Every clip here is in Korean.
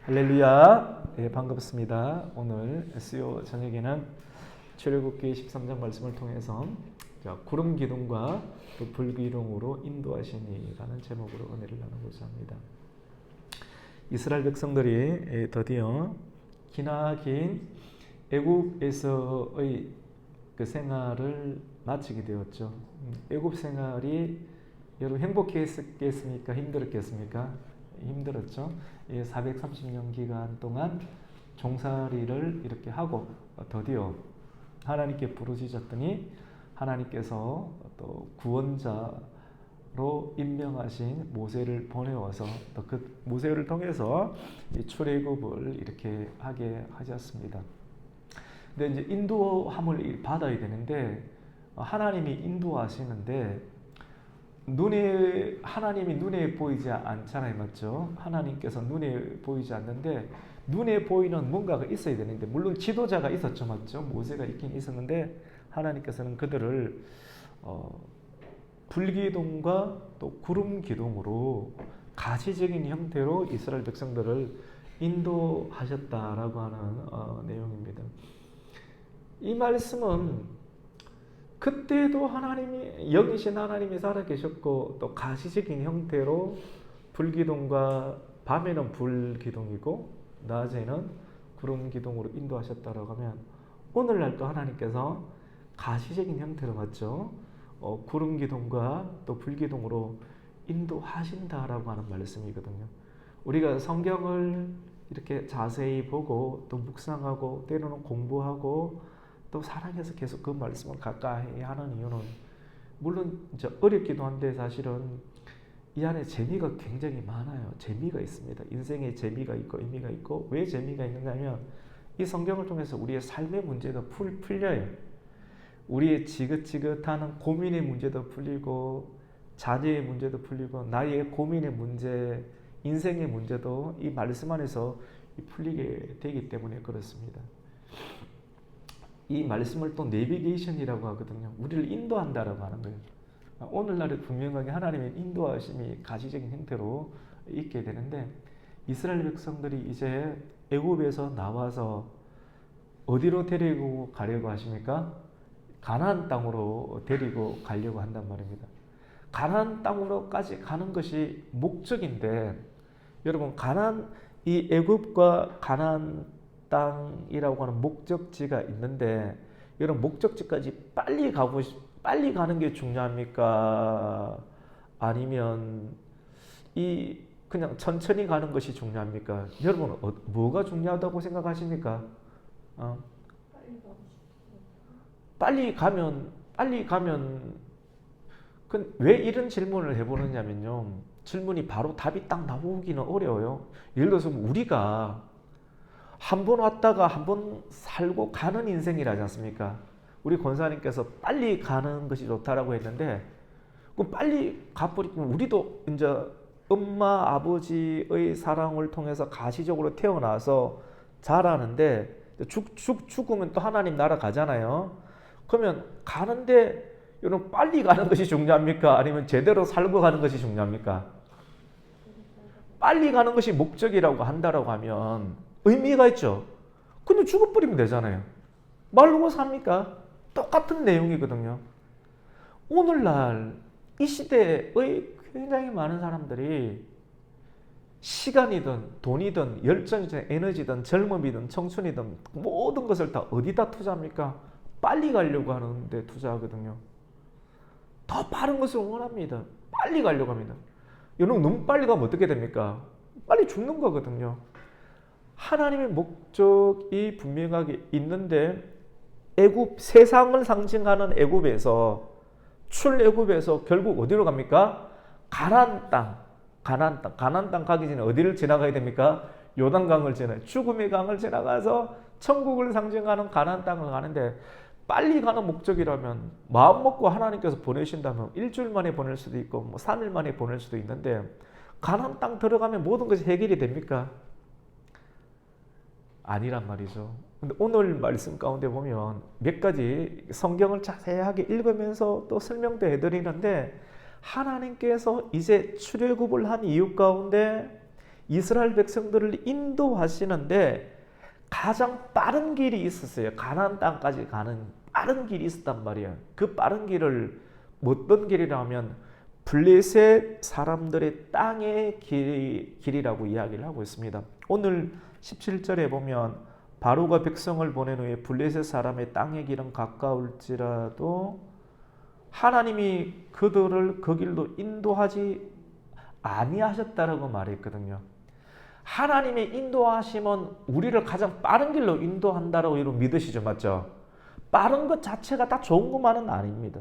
할렐루야. 예, 반갑습니다. 오늘 수요 저녁에는 출애굽기 13장 말씀을 통해서 구름 기둥과 또 불 기둥으로 인도하시니라는 제목으로 은혜를 나누고자 합니다. 이스라엘 백성들이 드디어 기나긴 애굽에서의 그 생활을 마치게 되었죠. 애굽 생활이 여러분 행복했겠습니까? 힘들었겠습니까? 힘들었죠. 430년 기간 동안 종살이를 이렇게 하고 드디어 하나님께 부르짖었더니 하나님께서 또 구원자로 임명하신 모세를 보내어서 또 그 모세를 통해서 출애굽을 이렇게 하게 하셨습니다. 근데 이제 인도함을 받아야 되는데 하나님이 인도하시는데 하나님이 눈에 보이지 않잖아요, 맞죠? 하나님께서 눈에 보이지 않는데 눈에 보이는 뭔가가 있어야 되는데 물론 지도자가 있었죠, 맞죠? 모세가 있긴 있었는데 하나님께서는 그들을 불기둥과 또 구름 기둥으로 가시적인 형태로 이스라엘 백성들을 인도하셨다라고 하는 내용입니다. 이 말씀은 그때도 하나님이 영이신 하나님이 살아계셨고 또 가시적인 형태로 불기둥과 밤에는 불기둥이고 낮에는 구름기둥으로 인도하셨다라고 하면 오늘날도 하나님께서 가시적인 형태로 맞죠? 구름기둥과 또 불기둥으로 인도하신다라고 하는 말씀이거든요. 우리가 성경을 이렇게 자세히 보고 또 묵상하고 때로는 공부하고 또 사랑해서 계속 그 말씀을 가까이 하는 이유는 물론 이제 어렵기도 한데 사실은 이 안에 재미가 굉장히 많아요. 재미가 있습니다. 인생에 재미가 있고 의미가 있고 왜 재미가 있는가 하면 이 성경을 통해서 우리의 삶의 문제가 풀려요. 우리의 지긋지긋한 고민의 문제도 풀리고 자녀의 문제도 풀리고 나의 고민의 문제, 인생의 문제도 이 말씀 안에서 풀리게 되기 때문에 그렇습니다. 이 말씀을 또 내비게이션이라고 하거든요. 우리를 인도한다라고 하는 거예요. 오늘날에 분명하게 하나님의 인도하심이 가시적인 형태로 있게 되는데 이스라엘 백성들이 이제 애굽에서 나와서 어디로 데리고 가려고 하십니까? 가나안 땅으로 데리고 가려고 한단 말입니다. 가나안 땅으로까지 가는 것이 목적인데 여러분 이 애굽과 가나안 땅이라고 하는 목적지가 있는데 이런 목적지까지 빨리 가는 게 중요합니까? 아니면 그냥 천천히 가는 것이 중요합니까? 여러분 뭐가 중요하다고 생각하십니까? 빨리 가면 왜 이런 질문을 해보느냐면요. 질문이 바로 답이 딱 나오기는 어려워요. 예를 들어서 우리가 한 번 왔다가 한 번 살고 가는 인생이라지 않습니까? 우리 권사님께서 빨리 가는 것이 좋다라고 했는데 그럼 빨리 가버리면 우리도 이제 엄마 아버지의 사랑을 통해서 가시적으로 태어나서 자라는데 죽으면 또 하나님 나라 가잖아요. 그러면 가는데 여러분 빨리 가는 것이 중요합니까? 아니면 제대로 살고 가는 것이 중요합니까? 빨리 가는 것이 목적이라고 한다라고 하면 의미가 있죠. 근데 죽어버리면 되잖아요. 말로 삽니까? 똑같은 내용이거든요. 오늘날 이 시대의 굉장히 많은 사람들이 시간이든 돈이든 열정이든 에너지든 젊음이든 청춘이든 모든 것을 다 어디다 투자합니까? 빨리 가려고 하는데 투자하거든요. 더 빠른 것을 원합니다. 빨리 가려고 합니다. 여러분 너무 빨리 가면 어떻게 됩니까? 빨리 죽는 거거든요. 하나님의 목적이 분명하게 있는데 세상을 상징하는 애굽에서 출애굽에서 결국 어디로 갑니까? 가나안 땅 가기 전에 어디를 지나가야 됩니까? 요단강을 지나요. 죽음의 강을 지나가서 천국을 상징하는 가나안 땅을 가는데 빨리 가는 목적이라면 마음 먹고 하나님께서 보내신다면 일주일 만에 보낼 수도 있고 3일 만에 보낼 수도 있는데 가나안 땅 들어가면 모든 것이 해결이 됩니까? 아니란 말이죠. 근데 오늘 말씀 가운데 보면 몇 가지 성경을 자세하게 읽으면서 또 설명도 해드리는데 하나님께서 이제 출애굽을 한 이유 가운데 이스라엘 백성들을 인도하시는데 가장 빠른 길이 있었어요. 가나안 땅까지 가는 빠른 길이 있었단 말이에요. 그 빠른 길을 어떤 길이라면 블레셋 사람들의 땅의 길이라고 이야기를 하고 있습니다. 오늘 17절에 보면 바로가 백성을 보낸 후에 블레셋 사람의 땅의 길은 가까울지라도 하나님이 그들을 그 길로 인도하지 아니하셨다라고 말했거든요. 하나님의 인도하심은 우리를 가장 빠른 길로 인도한다라고 여러분 믿으시죠? 맞죠? 빠른 것 자체가 다 좋은 것만은 아닙니다.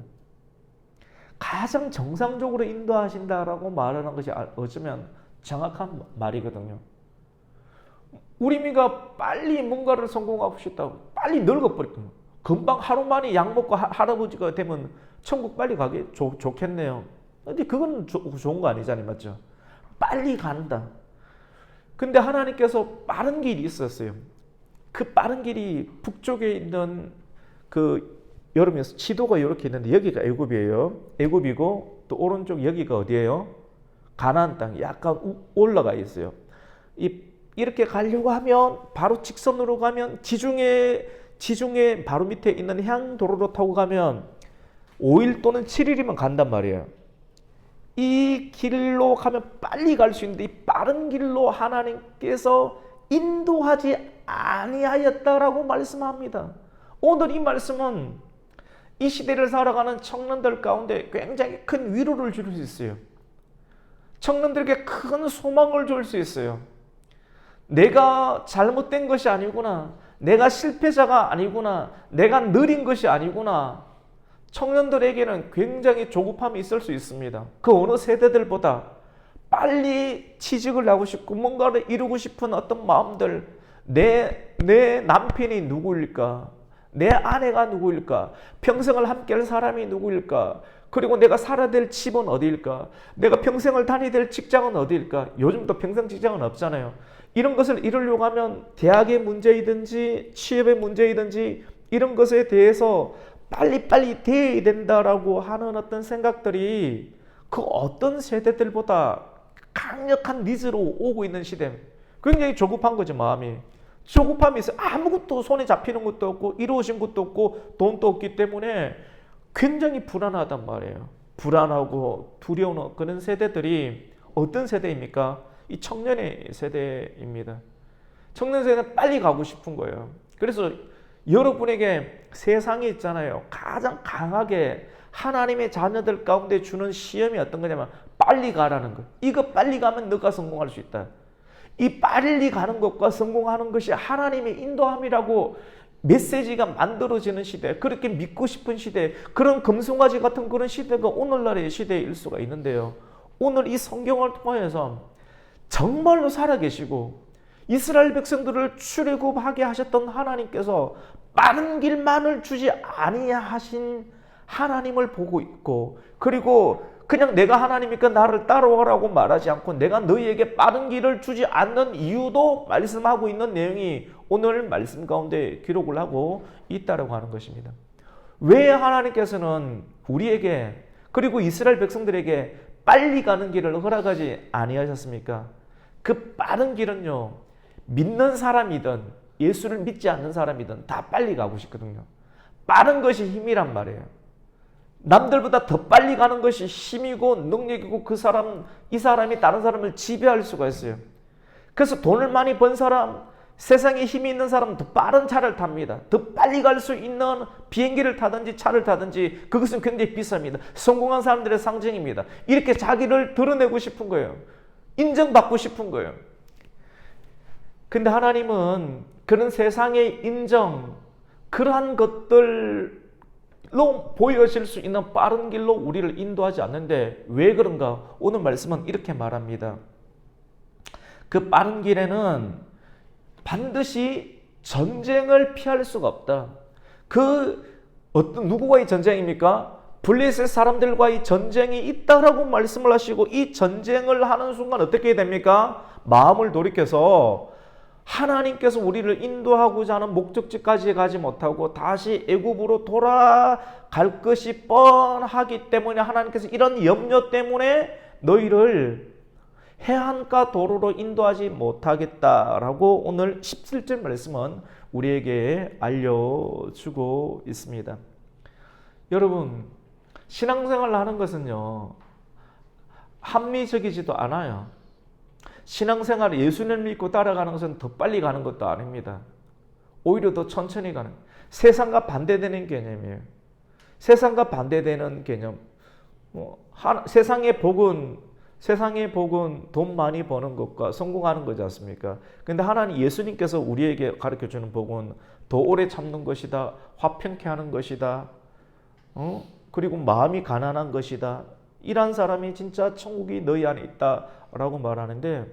가장 정상적으로 인도하신다라고 말하는 것이 어쩌면 정확한 말이거든요. 우리가 빨리 뭔가를 성공하고 싶다고 빨리 늙어버렸거든요. 금방 하루 만에 약 먹고 할아버지가 되면 천국 빨리 가기 좋겠네요. 근데 그건 좋은 거 아니잖아요. 맞죠? 빨리 간다. 근데 하나님께서 빠른 길이 있었어요. 그 빠른 길이 북쪽에 있는 여러분 지도가 이렇게 있는데 여기가 애굽이에요. 애굽이고 또 오른쪽 여기가 어디예요? 가나안 땅 약간 올라가 있어요. 이렇게 가려고 하면 바로 직선으로 가면 지중해 바로 밑에 있는 향도로로 타고 가면 5일 또는 7일이면 간단 말이에요. 이 길로 가면 빨리 갈 수 있는데 이 빠른 길로 하나님께서 인도하지 아니하였다라고 말씀합니다. 오늘 이 말씀은 이 시대를 살아가는 청년들 가운데 굉장히 큰 위로를 줄 수 있어요. 청년들에게 큰 소망을 줄 수 있어요. 내가 잘못된 것이 아니구나. 내가 실패자가 아니구나. 내가 느린 것이 아니구나. 청년들에게는 굉장히 조급함이 있을 수 있습니다. 그 어느 세대들보다 빨리 취직을 하고 싶고 뭔가를 이루고 싶은 어떤 마음들, 내 남편이 누구일까? 내 아내가 누구일까? 평생을 함께할 사람이 누구일까? 그리고 내가 살아야 될 집은 어디일까? 내가 평생을 다녀야 될 직장은 어디일까? 요즘도 평생 직장은 없잖아요. 이런 것을 이루려고 하면 대학의 문제이든지 취업의 문제이든지 이런 것에 대해서 빨리빨리 돼야 된다라고 하는 어떤 생각들이 그 어떤 세대들보다 강력한 니즈로 오고 있는 시대. 굉장히 조급한 거죠, 마음이. 조급함이 있어요. 아무것도 손에 잡히는 것도 없고 이루어진 것도 없고 돈도 없기 때문에 굉장히 불안하단 말이에요. 불안하고 두려운 그런 세대들이 어떤 세대입니까? 이 청년의 세대입니다. 청년 세대는 빨리 가고 싶은 거예요. 그래서 여러분에게 세상에 있잖아요. 가장 강하게 하나님의 자녀들 가운데 주는 시험이 어떤 거냐면 빨리 가라는 거. 이거 빨리 가면 너가 성공할 수 있다. 이 빨리 가는 것과 성공하는 것이 하나님의 인도함이라고 메시지가 만들어지는 시대, 그렇게 믿고 싶은 시대, 그런 금송아지 같은 그런 시대가 오늘날의 시대일 수가 있는데요. 오늘 이 성경을 통해서 정말로 살아계시고 이스라엘 백성들을 출애굽하게 하셨던 하나님께서 빠른 길만을 주지 아니하신 하나님을 보고 있고, 그리고 그냥 내가 하나님이니까 나를 따라오라고 말하지 않고 내가 너희에게 빠른 길을 주지 않는 이유도 말씀하고 있는 내용이 오늘 말씀 가운데 기록을 하고 있다라고 하는 것입니다. 왜 하나님께서는 우리에게 그리고 이스라엘 백성들에게 빨리 가는 길을 허락하지 아니하셨습니까? 그 빠른 길은요, 믿는 사람이든 예수를 믿지 않는 사람이든 다 빨리 가고 싶거든요. 빠른 것이 힘이란 말이에요. 남들보다 더 빨리 가는 것이 힘이고 능력이고 이 사람이 다른 사람을 지배할 수가 있어요. 그래서 돈을 많이 번 사람, 세상에 힘이 있는 사람은 더 빠른 차를 탑니다. 더 빨리 갈 수 있는 비행기를 타든지 차를 타든지 그것은 굉장히 비쌉니다. 성공한 사람들의 상징입니다. 이렇게 자기를 드러내고 싶은 거예요. 인정받고 싶은 거예요. 근데 하나님은 그런 세상의 인정, 그러한 것들로 보여질 수 있는 빠른 길로 우리를 인도하지 않는데 왜 그런가? 오늘 말씀은 이렇게 말합니다. 그 빠른 길에는 반드시 전쟁을 피할 수가 없다. 누구와의 전쟁입니까? 블레셋 사람들과의 전쟁이 있다라고 말씀을 하시고, 이 전쟁을 하는 순간 어떻게 됩니까? 마음을 돌이켜서 하나님께서 우리를 인도하고자 하는 목적지까지 가지 못하고 다시 애굽으로 돌아갈 것이 뻔하기 때문에 하나님께서 이런 염려 때문에 너희를 해안가 도로로 인도하지 못하겠다라고 오늘 17절 말씀은 우리에게 알려주고 있습니다. 여러분, 신앙생활을 하는 것은요, 합리적이지도 않아요. 신앙생활, 예수님을 믿고 따라가는 것은 더 빨리 가는 것도 아닙니다. 오히려 더 천천히 가는, 세상과 반대되는 개념이에요. 세상과 반대되는 개념. 세상의 복은 돈 많이 버는 것과 성공하는 거지 않습니까? 근데 하나님, 예수님께서 우리에게 가르쳐 주는 복은 더 오래 참는 것이다. 화평케 하는 것이다. 그리고 마음이 가난한 것이다. 이런 사람이 진짜 천국이 너희 안에 있다라고 말하는데,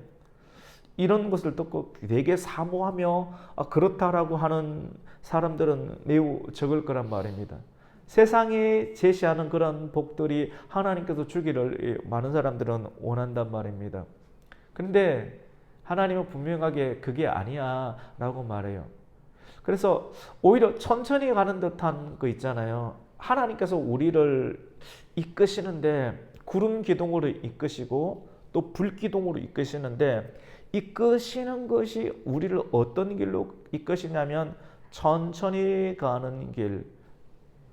이런 것을 듣고 되게 사모하며 그렇다라고 하는 사람들은 매우 적을 거란 말입니다. 세상에 제시하는 그런 복들이 하나님께서 주기를 많은 사람들은 원한단 말입니다. 그런데 하나님은 분명하게 그게 아니야 라고 말해요. 그래서 오히려 천천히 가는 듯한 거 있잖아요. 하나님께서 우리를 이끄시는데 구름 기둥으로 이끄시고 또 불 기둥으로 이끄시는데, 이끄시는 것이 우리를 어떤 길로 이끄시냐면 천천히 가는 길,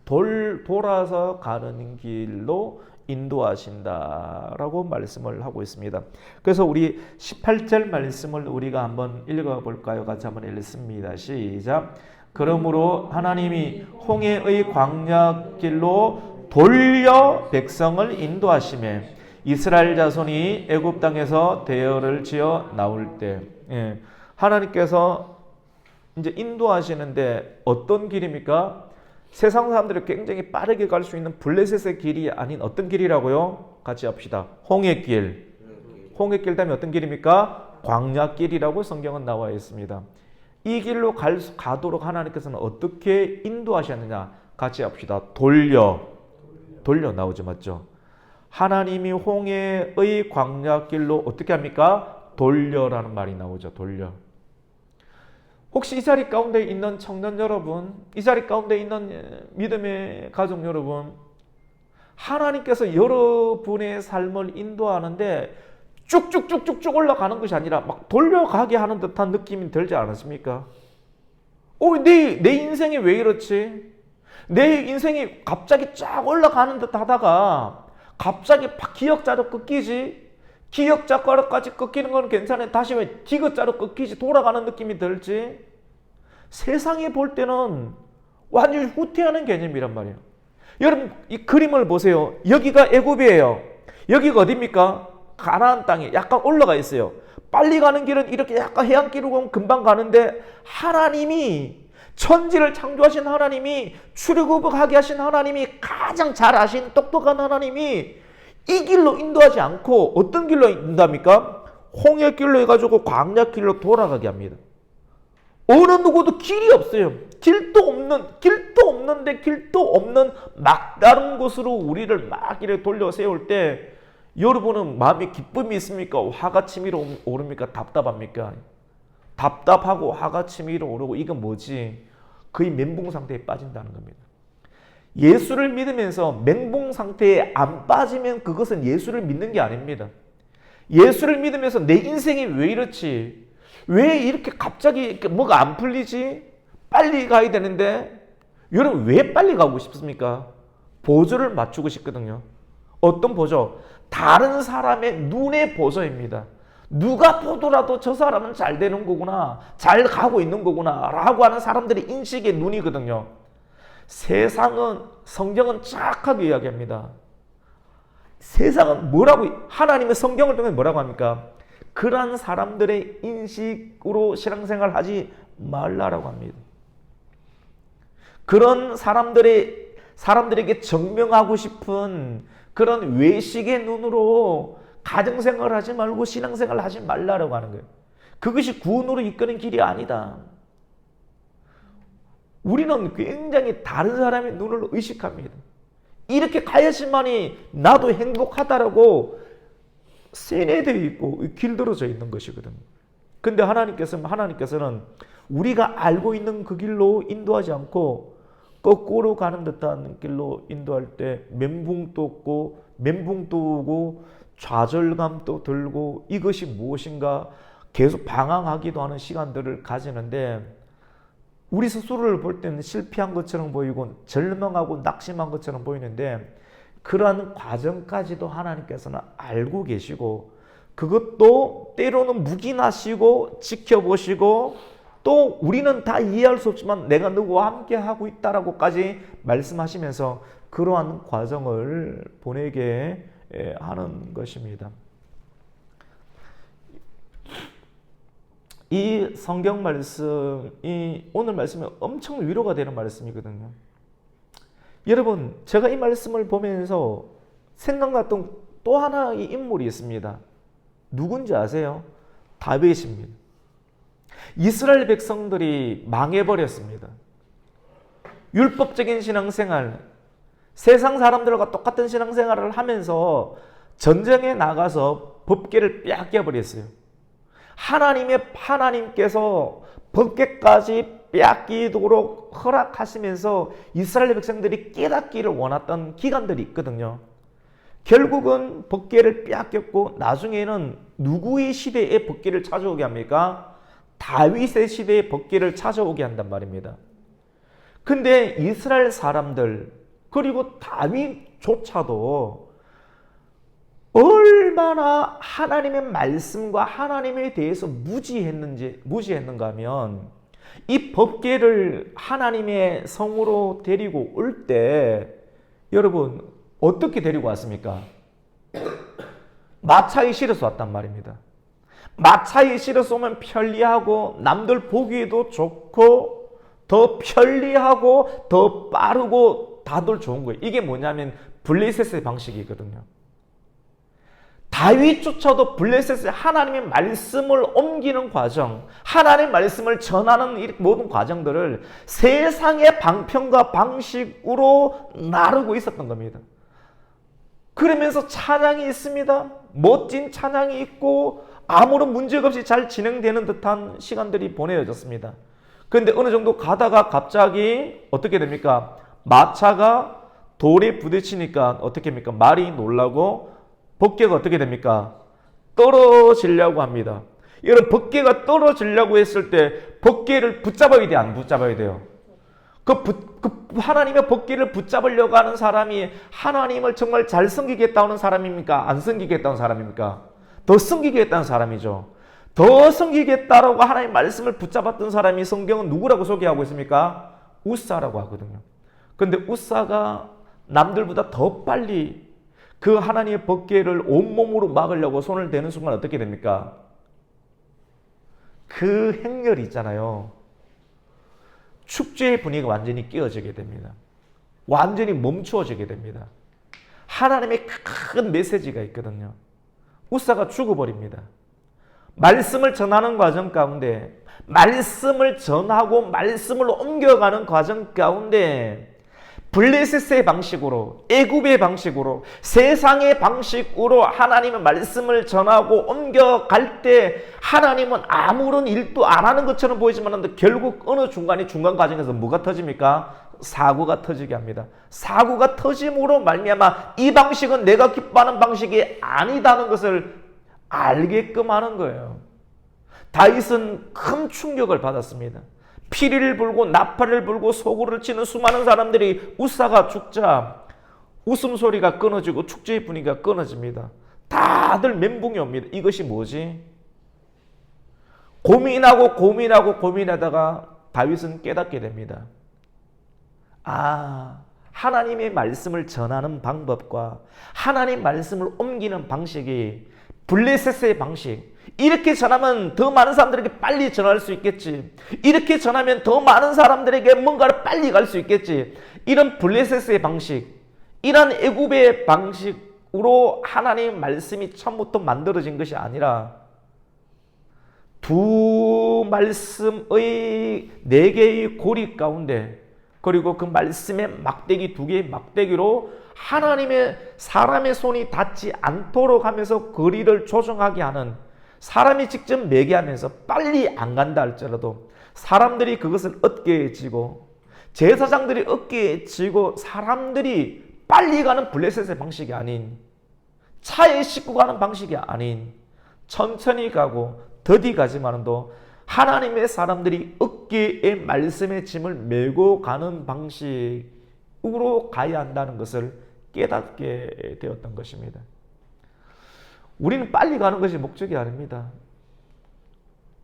돌아서 가는 길로 인도하신다라고 말씀을 하고 있습니다. 그래서 우리 18절 말씀을 우리가 한번 읽어볼까요? 같이 한번 읽습니다. 시작. 그러므로 하나님이 홍해의 광야길로 돌려 백성을 인도하시매 이스라엘 자손이 애굽 땅에서 대열을 지어 나올 때, 하나님께서 이제 인도하시는데 어떤 길입니까? 세상 사람들이 굉장히 빠르게 갈 수 있는 블레셋의 길이 아닌 어떤 길이라고요? 같이 합시다. 홍해길. 홍해길 다음에 어떤 길입니까? 광야길이라고 성경은 나와 있습니다. 이 길로 가도록 하나님께서는 어떻게 인도하셨느냐? 같이 합시다. 돌려 나오죠, 맞죠? 하나님이 홍해의 광야길로 어떻게 합니까? 돌려라는 말이 나오죠. 돌려. 혹시 이 자리 가운데 있는 청년 여러분, 이 자리 가운데 있는 믿음의 가족 여러분, 하나님께서 여러분의 삶을 인도하는데 쭉쭉쭉쭉쭉 올라가는 것이 아니라 막 돌려가게 하는 듯한 느낌이 들지 않으십니까? 내 인생이 왜 이렇지? 내 인생이 갑자기 쫙 올라가는 듯 하다가 갑자기 기역자로 끊기지? 기역자가로까지 끊기는 건 괜찮아요. 다시 왜 디귿자로 끊기지? 돌아가는 느낌이 들지? 세상에 볼 때는 완전히 후퇴하는 개념이란 말이에요. 여러분, 이 그림을 보세요. 여기가 애굽이에요. 여기가 어디입니까? 가나안 땅에 약간 올라가 있어요. 빨리 가는 길은 이렇게 약간 해안길로 금방 가는데, 하나님이 천지를 창조하신 하나님이, 출애굽하게 하신 하나님이, 가장 잘 아신 똑똑한 하나님이 이 길로 인도하지 않고 어떤 길로 인도합니까? 홍해길로 해가지고 광야길로 돌아가게 합니다. 어느 누구도 길이 없어요. 길도 없는 막다른 곳으로 우리를 막 이렇게 돌려 세울 때, 여러분은 마음에 기쁨이 있습니까? 화가 치밀어 오릅니까? 답답합니까? 답답하고 화가 치밀어 오르고, 이건 뭐지? 거의 멘붕 상태에 빠진다는 겁니다. 예수를 믿으면서 멘붕 상태에 안 빠지면 그것은 예수를 믿는 게 아닙니다. 예수를 믿으면서 내 인생이 왜 이렇지? 왜 이렇게 갑자기 뭐가 안 풀리지? 빨리 가야 되는데. 여러분, 왜 빨리 가고 싶습니까? 보조를 맞추고 싶거든요. 어떤 보조? 다른 사람의 눈의 보조입니다. 누가 보더라도 저 사람은 잘 되는 거구나, 잘 가고 있는 거구나 라고 하는 사람들의 인식의 눈이거든요. 성경은 정확하게 이야기합니다. 세상은 하나님의 성경을 통해 뭐라고 합니까? 그러한 사람들의 인식으로 신앙생활 하지 말라라고 합니다. 그런 사람들에게 증명하고 싶은 그런 외식의 눈으로 가정생활을 하지 말고 신앙생활을 하지 말라라고 하는 거예요. 그것이 구원으로 이끄는 길이 아니다. 우리는 굉장히 다른 사람의 눈을 의식합니다. 이렇게 가야지만이 나도 행복하다라고 세뇌되어 있고 길들어져 있는 것이거든요. 근데 하나님께서는 우리가 알고 있는 그 길로 인도하지 않고 거꾸로 가는 듯한 길로 인도할 때 멘붕도 오고 좌절감도 들고 이것이 무엇인가 계속 방황하기도 하는 시간들을 가지는데 우리 스스로를 볼 때는 실패한 것처럼 보이고 절망하고 낙심한 것처럼 보이는데 그러한 과정까지도 하나님께서는 알고 계시고 그것도 때로는 묵인하시고 지켜보시고 또 우리는 다 이해할 수 없지만 내가 누구와 함께 하고 있다라고까지 말씀하시면서 그러한 과정을 보내게 하는 것입니다. 이 성경 말씀이 오늘 말씀이 엄청 위로가 되는 말씀이거든요. 여러분, 제가 이 말씀을 보면서 생각났던 또 하나의 인물이 있습니다. 누군지 아세요? 다윗입니다. 이스라엘 백성들이 망해버렸습니다. 율법적인 신앙생활, 세상 사람들과 똑같은 신앙생활을 하면서 전쟁에 나가서 법궤를 빼앗겨버렸어요. 하나님께서 법궤까지 빼앗기도록 허락하시면서 이스라엘 백성들이 깨닫기를 원했던 기간들이 있거든요. 결국은 법궤를 빼앗겼고 나중에는 누구의 시대에 법궤를 찾아오게 합니까? 다윗의 시대에 법궤를 찾아오게 한단 말입니다. 근데 이스라엘 사람들 그리고 다윗조차도 얼마나 하나님의 말씀과 하나님에 대해서 무지했는가 하면 이 법궤를 하나님의 성으로 데리고 올 때 여러분 어떻게 데리고 왔습니까? 마차에 실어서 왔단 말입니다. 마차에 실어서 오면 편리하고 남들 보기에도 좋고 더 편리하고 더 빠르고 다들 좋은 거예요. 이게 뭐냐면 블레셋의 방식이거든요. 다윗조차도 블레셋의 하나님의 말씀을 옮기는 과정, 하나님의 말씀을 전하는 이 모든 과정들을 세상의 방편과 방식으로 나르고 있었던 겁니다. 그러면서 찬양이 있습니다. 멋진 찬양이 있고 아무런 문제가 없이 잘 진행되는 듯한 시간들이 보내어졌습니다. 그런데 어느 정도 가다가 갑자기 어떻게 됩니까? 마차가 돌에 부딪히니까 어떻게 합니까? 말이 놀라고 법궤가 어떻게 됩니까? 떨어지려고 합니다. 여러분 법궤가 떨어지려고 했을 때 법궤를 붙잡아야 돼요? 안 붙잡아야 돼요? 하나님의 법궤를 붙잡으려고 하는 사람이 하나님을 정말 잘 섬기겠다는 사람입니까? 안 섬기겠다는 사람입니까? 더 섬기겠다는 사람이죠. 더 섬기겠다라고 하나님의 말씀을 붙잡았던 사람이 성경은 누구라고 소개하고 있습니까? 우사라고 하거든요. 근데 우사가 남들보다 더 빨리 그 하나님의 법궤를 온몸으로 막으려고 손을 대는 순간 어떻게 됩니까? 그 행렬이 있잖아요. 축제의 분위기가 완전히 깨어지게 됩니다. 완전히 멈추어지게 됩니다. 하나님의 큰 메시지가 있거든요. 우사가 죽어버립니다. 말씀을 전하는 과정 가운데 말씀을 전하고 말씀을 옮겨가는 과정 가운데 블레셋의 방식으로 애굽의 방식으로 세상의 방식으로 하나님의 말씀을 전하고 옮겨갈 때 하나님은 아무런 일도 안 하는 것처럼 보이지만 결국 어느 중간 과정에서 뭐가 터집니까? 사고가 터지게 합니다. 사고가 터짐으로 말미암아 이 방식은 내가 기뻐하는 방식이 아니다는 것을 알게끔 하는 거예요. 다윗은 큰 충격을 받았습니다. 피리를 불고 나팔을 불고 소구를 치는 수많은 사람들이 우사가 죽자 웃음소리가 끊어지고 축제의 분위기가 끊어집니다. 다들 멘붕이 옵니다. 이것이 뭐지? 고민하다가 다윗은 깨닫게 됩니다. 하나님의 말씀을 전하는 방법과 하나님의 말씀을 옮기는 방식이 블레셋의 방식, 이렇게 전하면 더 많은 사람들에게 빨리 전할 수 있겠지. 이렇게 전하면 더 많은 사람들에게 뭔가를 빨리 갈 수 있겠지. 이런 블레셋의 방식, 이런 애굽의 방식으로 하나님의 말씀이 처음부터 만들어진 것이 아니라 두 말씀의 네 개의 고리 가운데 그리고 그 말씀의 막대기 두 개의 막대기로 하나님의 사람의 손이 닿지 않도록 하면서 거리를 조정하게 하는, 사람이 직접 매개하면서 빨리 안 간다 할지라도 사람들이 그것을 어깨에 지고 제사장들이 어깨에 지고 사람들이 빨리 가는 블레셋의 방식이 아닌 차에 싣고 가는 방식이 아닌 천천히 가고 더디 가지만도 하나님의 사람들이 어깨에 말씀의 짐을 메고 가는 방식으로 가야 한다는 것을 깨닫게 되었던 것입니다. 우리는 빨리 가는 것이 목적이 아닙니다.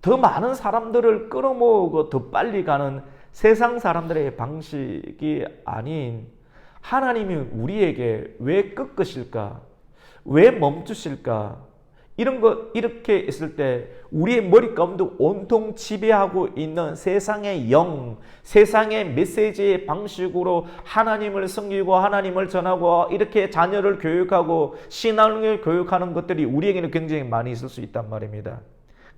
더 많은 사람들을 끌어모으고 더 빨리 가는 세상 사람들의 방식이 아닌 하나님이 우리에게 왜 꺾으실까? 왜 멈추실까? 이런 거 이렇게 있을 때 우리의 머리 가운데 온통 지배하고 있는 세상의 영, 세상의 메시지의 방식으로 하나님을 섬기고 하나님을 전하고 이렇게 자녀를 교육하고 신앙을 교육하는 것들이 우리에게는 굉장히 많이 있을 수 있단 말입니다.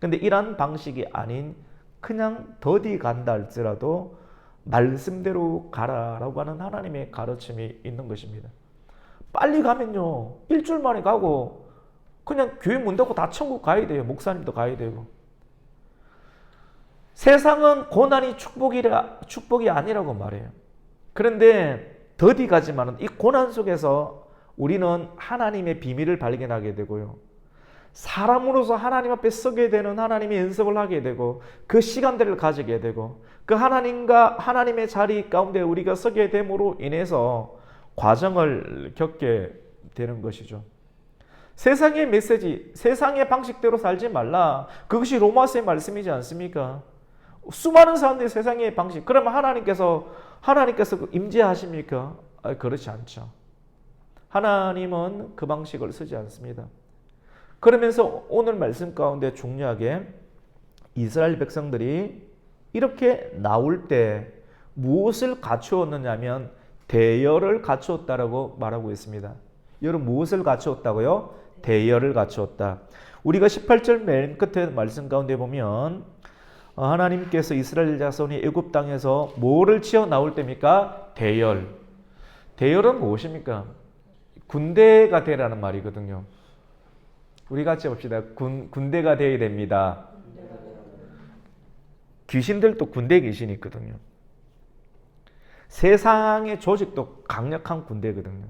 근데 이러한 방식이 아닌 그냥 더디 간다 할지라도 말씀대로 가라라고 하는 하나님의 가르침이 있는 것입니다. 빨리 가면요, 일주일 만에 가고 그냥 교회 문 닫고 다 천국 가야 돼요. 목사님도 가야 되고. 세상은 고난이 축복이 아니라고 말해요. 그런데 더디 가지만 이 고난 속에서 우리는 하나님의 비밀을 발견하게 되고요. 사람으로서 하나님 앞에 서게 되는 하나님의 연습을 하게 되고 그 시간들을 가지게 되고 그 하나님과 하나님의 자리 가운데 우리가 서게 됨으로 인해서 과정을 겪게 되는 것이죠. 세상의 메시지, 세상의 방식대로 살지 말라. 그것이 로마서의 말씀이지 않습니까? 수많은 사람들이 세상의 방식. 그러면 하나님께서 임재하십니까? 그렇지 않죠. 하나님은 그 방식을 쓰지 않습니다. 그러면서 오늘 말씀 가운데 중요하게 이스라엘 백성들이 이렇게 나올 때 무엇을 갖추었느냐면 대열을 갖추었다라고 말하고 있습니다. 여러분 무엇을 갖추었다고요? 대열을 갖추었다. 우리가 18절 맨 끝에 말씀 가운데 보면 하나님께서 이스라엘 자손이 애굽 땅에서 뭐를 치어 나올 때입니까? 대열. 대열은 무엇입니까? 군대가 되라는 말이거든요. 우리 같이 봅시다. 군대가 되어야 됩니다. 귀신들도 군대 귀신이 있거든요. 세상의 조직도 강력한 군대거든요.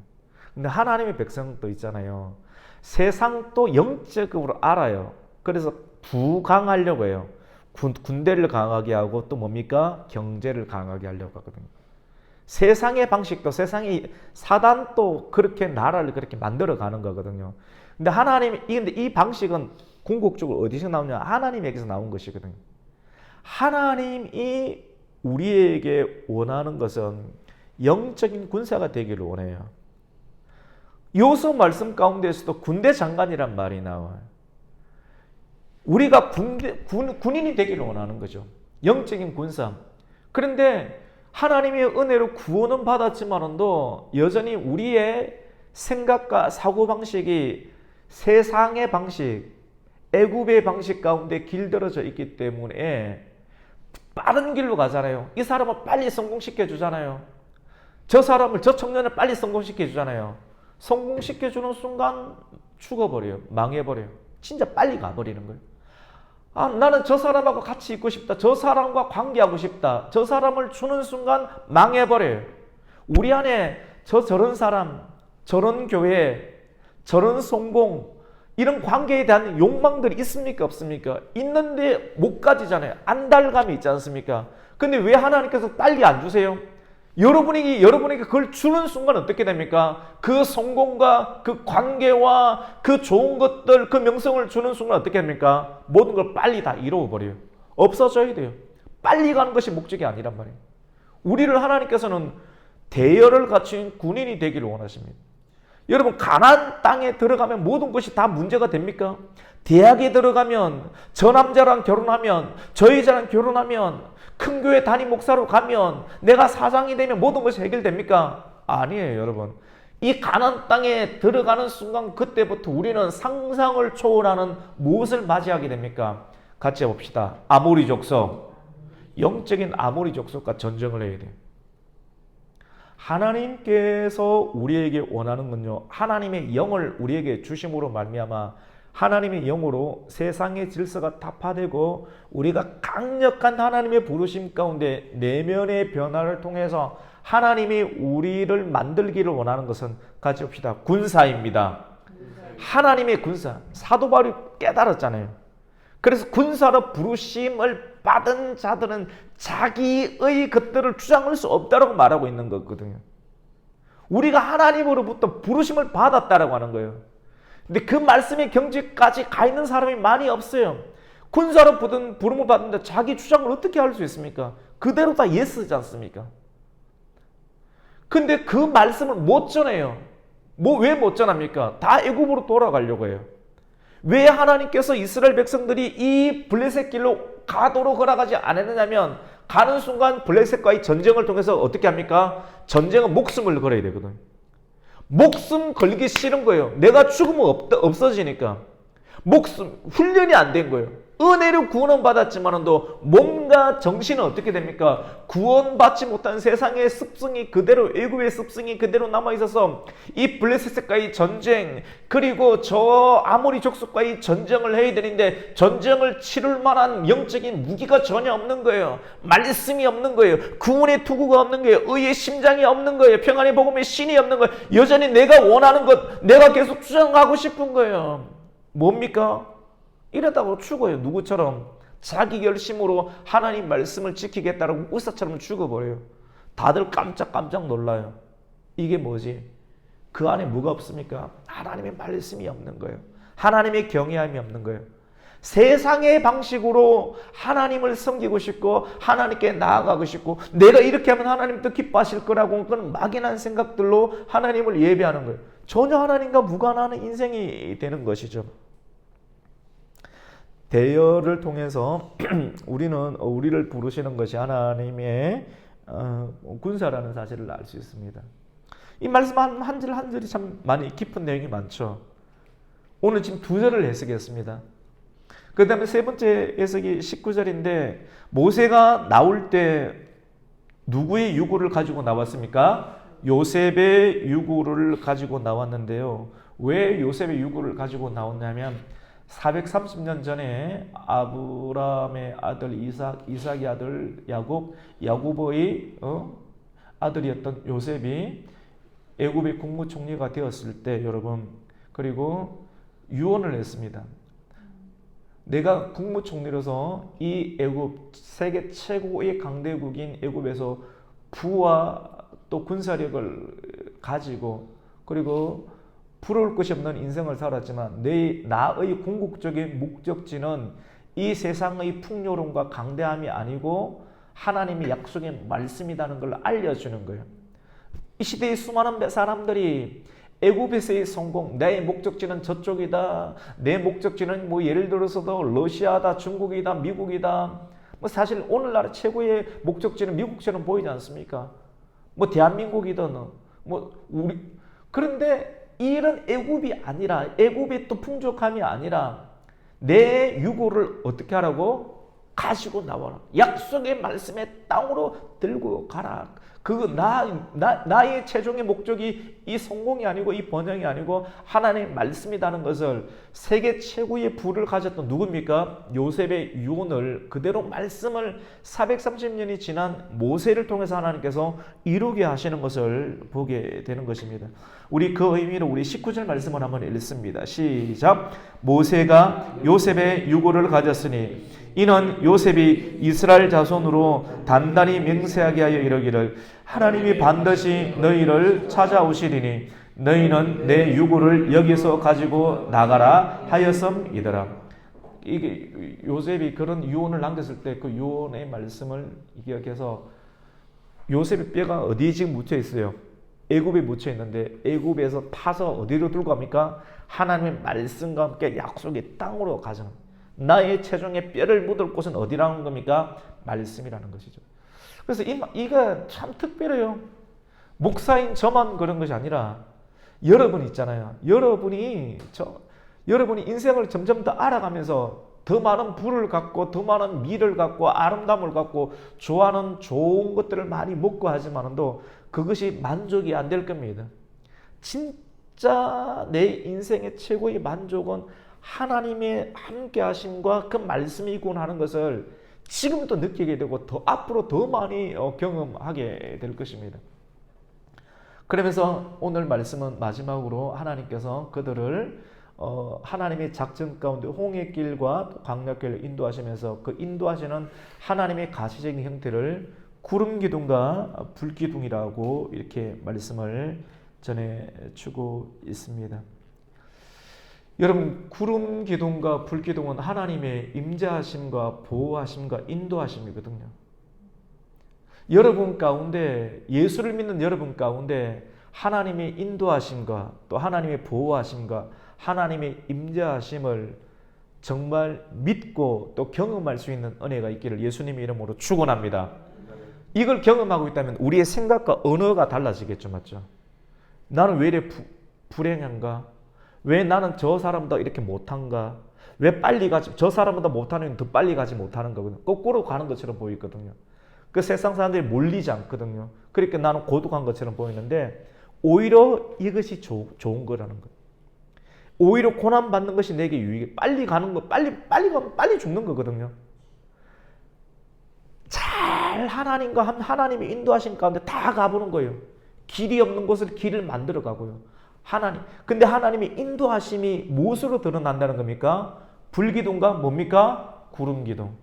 근데 하나님의 백성도 있잖아요. 세상도 영적으로 알아요. 그래서 부강하려고 해요. 군대를 강하게 하고 또 뭡니까? 경제를 강하게 하려고 하거든요. 세상의 방식도 세상이 사단도 그렇게 나라를 그렇게 만들어 가는 거거든요. 근데 근데 이 방식은 궁극적으로 어디서 나오냐? 하나님에게서 나온 것이거든요. 하나님이 우리에게 원하는 것은 영적인 군사가 되기를 원해요. 요소 말씀 가운데에서도 군대 장관이란 말이 나와요. 우리가 군인이 되기를 원하는 거죠. 영적인 군사. 그런데 하나님의 은혜로 구원은 받았지만도 여전히 우리의 생각과 사고방식이 세상의 방식, 애굽의 방식 가운데 길들어져 있기 때문에 빠른 길로 가잖아요. 이 사람을 빨리 성공시켜 주잖아요. 저 청년을 빨리 성공시켜 주잖아요. 성공시켜주는 순간 죽어버려요. 망해버려요. 진짜 빨리 가버리는 거예요. 나는 저 사람하고 같이 있고 싶다. 저 사람과 관계하고 싶다. 저 사람을 주는 순간 망해버려요. 우리 안에 저런 사람, 저런 교회, 저런 성공, 이런 관계에 대한 욕망들이 있습니까? 없습니까? 있는데 못 가지잖아요. 안달감이 있지 않습니까? 근데 왜 하나님께서 빨리 안 주세요? 여러분에게 그걸 주는 순간 어떻게 됩니까? 그 성공과 그 관계와 그 좋은 것들, 그 명성을 주는 순간 어떻게 됩니까? 모든 걸 빨리 다 이루어버려요. 없어져야 돼요. 빨리 가는 것이 목적이 아니란 말이에요. 우리를 하나님께서는 대열을 갖춘 군인이 되기를 원하십니다. 여러분 가나안 땅에 들어가면 모든 것이 다 문제가 됩니까? 대학에 들어가면 저 남자랑 결혼하면 저 여자랑 결혼하면 큰 교회 담임 목사로 가면 내가 사장이 되면 모든 것이 해결됩니까? 아니에요, 여러분. 이 가나안 땅에 들어가는 순간 그때부터 우리는 상상을 초월하는 무엇을 맞이하게 됩니까? 같이 해봅시다. 아모리 족속. 영적인 아모리 족속과 전쟁을 해야 돼요. 하나님께서 우리에게 원하는 건요, 하나님의 영을 우리에게 주심으로 말미암아 하나님의 영으로 세상의 질서가 타파되고 우리가 강력한 하나님의 부르심 가운데 내면의 변화를 통해서 하나님이 우리를 만들기를 원하는 것은 같이 봅시다. 군사입니다. 하나님의 군사, 사도 바울이 깨달았잖아요. 그래서 군사로 부르심을 받은 자들은 자기의 것들을 주장할 수 없다고 말하고 있는 거거든요. 우리가 하나님으로부터 부르심을 받았다라고 하는 거예요. 근데 그 말씀의 경지까지 가 있는 사람이 많이 없어요. 군사로 부름을 받는데 자기 주장을 어떻게 할 수 있습니까? 그대로 다 예스지 않습니까? 근데 그 말씀을 못 전해요. 왜 못 전합니까? 다 애굽으로 돌아가려고 해요. 왜 하나님께서 이스라엘 백성들이 이 블레셋 길로 가도록 허락하지 않았느냐면 가는 순간 블레셋과의 전쟁을 통해서 어떻게 합니까? 전쟁은 목숨을 걸어야 되거든. 목숨 걸기 싫은 거예요. 내가 죽으면 없어지니까. 훈련이 안 된 거예요. 은혜로 구원은 받았지만도 몸과 정신은 어떻게 됩니까? 구원받지 못한 세상의 습성이 그대로, 애굽의 습성이 그대로 남아있어서 이 블레셋과의 전쟁, 그리고 저 아모리 족속과의 전쟁을 해야 되는데 전쟁을 치를 만한 영적인 무기가 전혀 없는 거예요. 말씀이 없는 거예요. 구원의 투구가 없는 거예요. 의의 심장이 없는 거예요. 평안의 복음의 신이 없는 거예요. 여전히 내가 원하는 것, 내가 계속 주장하고 싶은 거예요. 뭡니까? 이러다가 죽어요. 누구처럼? 자기 결심으로 하나님 말씀을 지키겠다라고 의사처럼 죽어버려요. 다들 깜짝 놀라요. 이게 뭐지? 그 안에 뭐가 없습니까? 하나님의 말씀이 없는 거예요. 하나님의 경외함이 없는 거예요. 세상의 방식으로 하나님을 섬기고 싶고 하나님께 나아가고 싶고 내가 이렇게 하면 하나님 더 기뻐하실 거라고 그런 막연한 생각들로 하나님을 예배하는 거예요. 전혀 하나님과 무관한 인생이 되는 것이죠. 대열을 통해서 우리를 부르시는 것이 하나님의 군사라는 사실을 알 수 있습니다. 이 말씀 한 절 한 절이 참 많이 깊은 내용이 많죠. 오늘 지금 두 절을 해석했습니다. 그 다음에 세 번째 해석이 19절인데 모세가 나올 때 누구의 유고를 가지고 나왔습니까? 요셉의 유고를 가지고 나왔는데요. 왜 요셉의 유고를 가지고 나왔냐면 430년 전에 아브라함의 아들 이삭의 아들 야곱의 아들이었던 요셉이 애굽의 국무총리가 되었을 때 여러분, 그리고 유언을 했습니다. 내가 국무총리로서 이 애굽 세계 최고의 강대국인 애굽에서 부와 또 군사력을 가지고 그리고 부러울 것이 없는 인생을 살았지만 나의 궁극적인 목적지는 이 세상의 풍요로움과 강대함이 아니고 하나님의 약속의 말씀이라는 걸 알려주는 거예요. 이 시대의 수많은 사람들이 애굽에서의 성공, 내 목적지는 저쪽이다, 내 목적지는 뭐 예를 들어서도 러시아다, 중국이다, 미국이다, 뭐 사실 오늘날 최고의 목적지는 미국처럼 보이지 않습니까? 뭐 대한민국이든 그런데 이런 애굽이 아니라, 애굽의 또 풍족함이 아니라 내 유고를 어떻게 하라고? 가지고 나와라. 약속의 말씀에 땅으로 들고 가라. 나의 최종의 목적이 이 성공이 아니고 이 번영이 아니고 하나님의 말씀이라는 것을 세계 최고의 부를 가졌던 누굽니까? 요셉의 유언을 그대로 말씀을 430년이 지난 모세를 통해서 하나님께서 이루게 하시는 것을 보게 되는 것입니다. 우리 그 의미로 우리 19절 말씀을 한번 읽습니다. 시작. 모세가 요셉의 유고를 가졌으니 이는 요셉이 이스라엘 자손으로 단단히 맹세하게 하여 이르기를 하나님이 반드시 너희를 찾아오시리니 너희는 내 유고를 여기서 가지고 나가라 하였음이더라. 이게 요셉이 그런 유언을 남겼을 때 그 유언의 말씀을 기억해서 요셉의 뼈가 어디에 지금 묻혀 있어요? 애굽에 묻혀 있는데 애굽에서 파서 어디로 들고 갑니까? 하나님의 말씀과 함께 약속의 땅으로 가져갑니다. 나의 최종의 뼈를 묻을 곳은 어디라는 겁니까? 말씀이라는 것이죠. 그래서 이가 참 특별해요. 목사인 저만 그런 것이 아니라 여러분 있잖아요. 여러분이 인생을 점점 더 알아가면서 더 많은 부를 갖고 더 많은 미를 갖고 아름다움을 갖고 좋아하는 좋은 것들을 많이 먹고 하지만도 그것이 만족이 안 될 겁니다. 진짜 내 인생의 최고의 만족은 하나님의 함께 하심과 그 말씀이군 하는 것을 지금도 느끼게 되고 더 앞으로 더 많이 경험하게 될 것입니다. 그러면서 오늘 말씀은 마지막으로 하나님께서 그들을 하나님의 작전 가운데 홍해길과 또 광야길을 인도하시면서 그 인도하시는 하나님의 가시적인 형태를 구름기둥과 불기둥이라고 이렇게 말씀을 전해주고 있습니다. 여러분, 구름기둥과 불기둥은 하나님의 임재하심과 보호하심과 인도하심이거든요. 여러분 가운데, 예수를 믿는 여러분 가운데 하나님의 인도하심과 또 하나님의 보호하심과 하나님의 임재하심을 정말 믿고 또 경험할 수 있는 은혜가 있기를 예수님의 이름으로 축원합니다. 이걸 경험하고 있다면 우리의 생각과 언어가 달라지겠죠, 맞죠? 나는 왜 이렇게 불행한가? 왜 나는 저 사람보다 이렇게 못한가? 왜 빨리 가지? 저 사람보다 못하는 더 빨리 가지 못하는 거거든요. 거꾸로 가는 것처럼 보이거든요. 그 세상 사람들이 몰리지 않거든요. 그러니까 나는 고독한 것처럼 보이는데 오히려 이것이 좋은 거라는 거예요. 오히려 고난 받는 것이 내게 유익해. 빨리 가는 거, 빨리 가면 빨리 죽는 거거든요. 잘 하나님이 인도하신 가운데 다 가보는 거예요. 길이 없는 곳을 길을 만들어 가고요. 근데 하나님의 인도하심이 무엇으로 드러난다는 겁니까? 불기둥과 뭡니까? 구름기둥.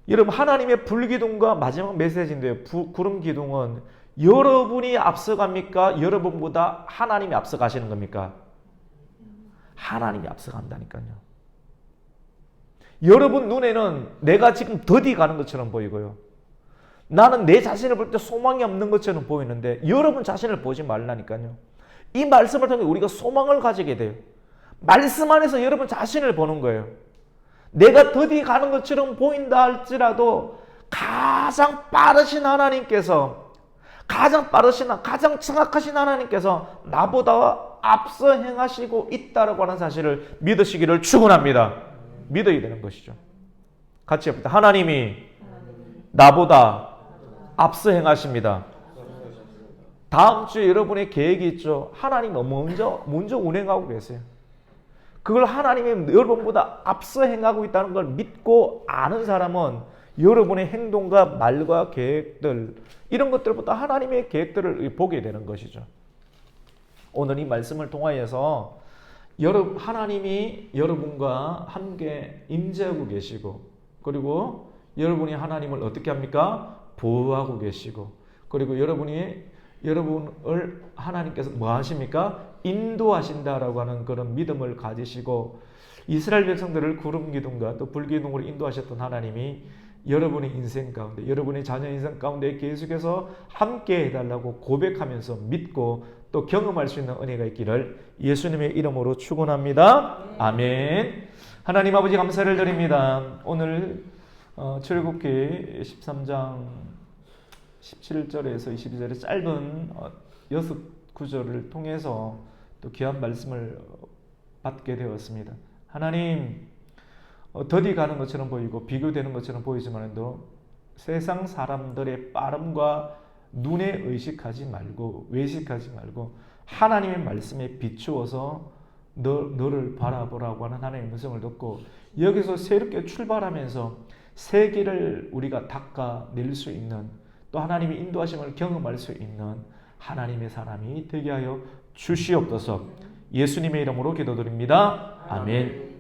여러분, 하나님의 불기둥과 마지막 메시지인데요. 구름기둥은 여러분이 앞서갑니까? 여러분보다 하나님이 앞서가시는 겁니까? 하나님이 앞서간다니까요. 여러분 눈에는 내가 지금 더디 가는 것처럼 보이고요. 나는 내 자신을 볼 때 소망이 없는 것처럼 보이는데 여러분 자신을 보지 말라니까요. 이 말씀을 통해 우리가 소망을 가지게 돼요. 말씀 안에서 여러분 자신을 보는 거예요. 내가 더디 가는 것처럼 보인다 할지라도 가장 빠르신 하나님께서, 가장 정확하신 하나님께서 나보다 앞서 행하시고 있다라고 하는 사실을 믿으시기를 축원합니다. 믿어야 되는 것이죠. 같이 해봅시다. 하나님이 나보다 앞서 행하십니다. 다음 주에 여러분의 계획이 있죠. 하나님 먼저 운행하고 계세요. 그걸 하나님이 여러분보다 앞서 행하고 있다는 걸 믿고 아는 사람은 여러분의 행동과 말과 계획들, 이런 것들보다 하나님의 계획들을 보게 되는 것이죠. 오늘 이 말씀을 통하여서 하나님이 여러분과 함께 임재하고 계시고, 그리고 여러분이 하나님을 어떻게 합니까? 보호하고 계시고, 그리고 여러분을 하나님께서 뭐 하십니까? 인도하신다라고 하는 그런 믿음을 가지시고, 이스라엘 백성들을 구름기둥과 또 불기둥으로 인도하셨던 하나님이 여러분의 인생 가운데, 여러분의 자녀 인생 가운데 계속해서 함께 해달라고 고백하면서 믿고 또 경험할 수 있는 은혜가 있기를 예수님의 이름으로 축원합니다. 아멘. 하나님 아버지 감사를 드립니다. 오늘 출애굽기 13장 17절에서 22절의 짧은 6구절을 통해서 또 귀한 말씀을 받게 되었습니다. 하나님, 더디 가는 것처럼 보이고 비교되는 것처럼 보이지만도 세상 사람들의 빠름과 눈에 의식하지 말고 외식하지 말고 하나님의 말씀에 비추어서 너를 바라보라고 하는 하나님의 음성을 듣고 여기서 새롭게 출발하면서 새 길을 우리가 닦아낼 수 있는, 또 하나님의 인도하심을 경험할 수 있는 하나님의 사람이 되게 하여 주시옵소서. 예수님의 이름으로 기도드립니다. 아멘.